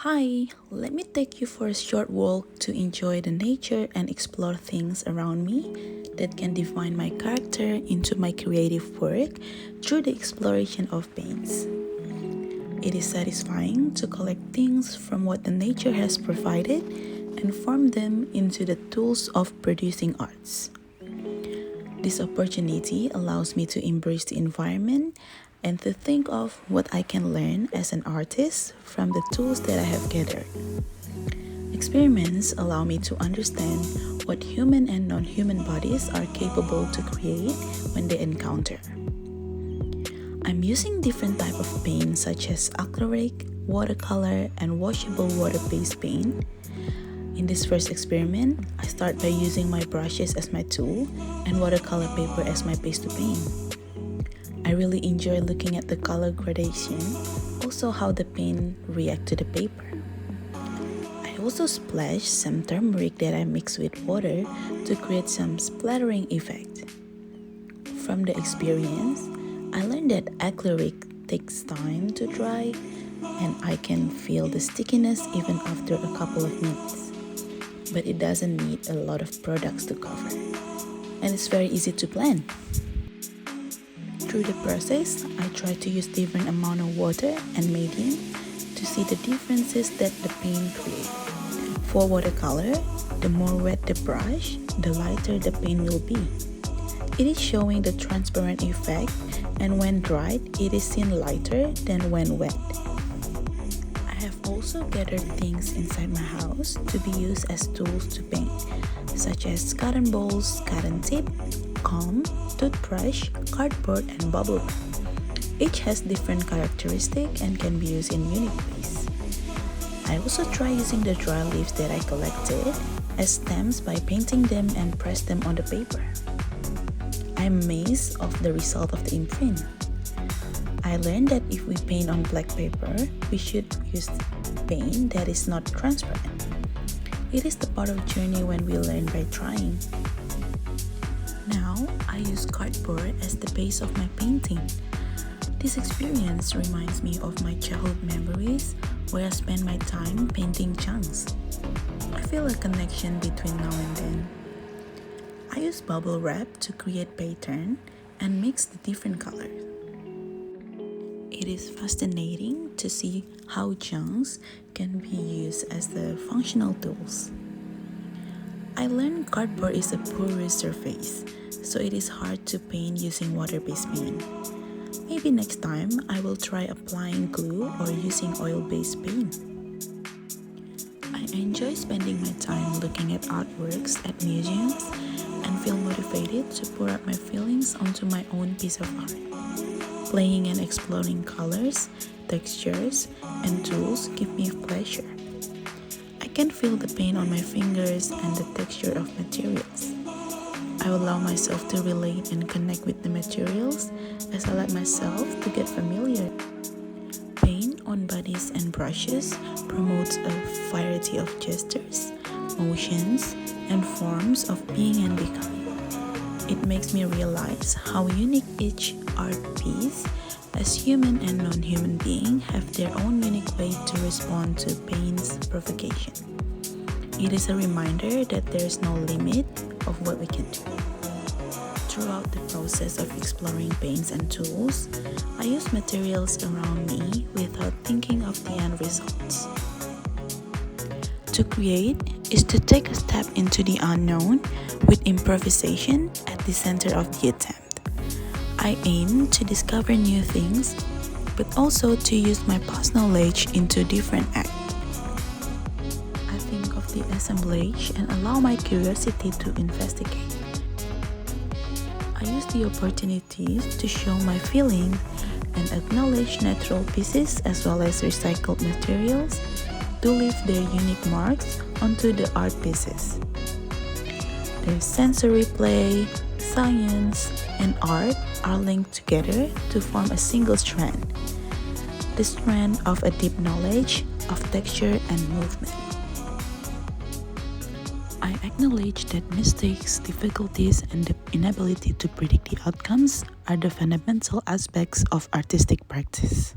Hi, let me take you for a short walk to enjoy the nature and explore things around me that can define my character into my creative work through the exploration of paints. It is satisfying to collect things from what the nature has provided and form them into the tools of producing arts. This opportunity allows me to embrace the environment and to think of what I can learn as an artist from the tools that I have gathered. Experiments allow me to understand what human and non-human bodies are capable to create when they encounter. I'm using different type of paint such as acrylic, watercolor, and washable water-based paint. In this first experiment, I start by using my brushes as my tool and watercolor paper as my base to paint. I really enjoy looking at the color gradation, also how the paint react to the paper. I also splash some turmeric that I mix with water to create some splattering effect. From the experience, I learned that acrylic takes time to dry and I can feel the stickiness even after a couple of minutes. But it doesn't need a lot of products to cover, and it's very easy to blend. Through the process, I try to use different amount of water and medium to see the differences that the paint creates. For watercolor, the more wet the brush, the lighter the paint will be. It is showing the transparent effect, and when dried, it is seen lighter than when wet. I have also gathered things inside my house to be used as tools to paint, such as cotton balls, cotton tip, comb, toothbrush, cardboard, and bubble wrap. Each has different characteristics and can be used in unique ways. I also try using the dry leaves that I collected as stamps by painting them and press them on the paper. I'm amazed of the result of the imprint. I learned that if we paint on black paper, we should use paint that is not transparent. It is the part of the journey when we learn by trying. Now, I use cardboard as the base of my painting. This experience reminds me of my childhood memories where I spend my time painting chunks. I feel a connection between now and then. I use bubble wrap to create pattern and mix the different colors. It is fascinating to see how chunks can be used as the functional tools. I learned cardboard is a porous surface, so it is hard to paint using water-based paint. Maybe next time I will try applying glue or using oil-based paint. I enjoy spending my time looking at artworks at museums and feel motivated to pour out my feelings onto my own piece of art. Playing and exploring colors, textures, and tools give me pleasure. I can feel the paint on my fingers and the texture of materials. I allow myself to relate and connect with the materials as I let myself to get familiar. Paint on bodies and brushes promotes a variety of gestures, motions, and forms of being and becoming. It makes me realize how unique each art piece as human and non-human beings have their own unique way to respond to pain's provocation. It is a reminder that there is no limit of what we can do. Throughout the process of exploring paints and tools, I use materials around me without thinking of the end results. To create is to take a step into the unknown with improvisation at the center of the attempt. I aim to discover new things, but also to use my past knowledge into different acts. I think of the assemblage and allow my curiosity to investigate. I use the opportunities to show my feelings and acknowledge natural pieces as well as recycled materials to leave their unique marks onto the art pieces. Their sensory play, science, and art are linked together to form a single strand, the strand of a deep knowledge of texture and movement. I acknowledge that mistakes, difficulties, and the inability to predict the outcomes are the fundamental aspects of artistic practice.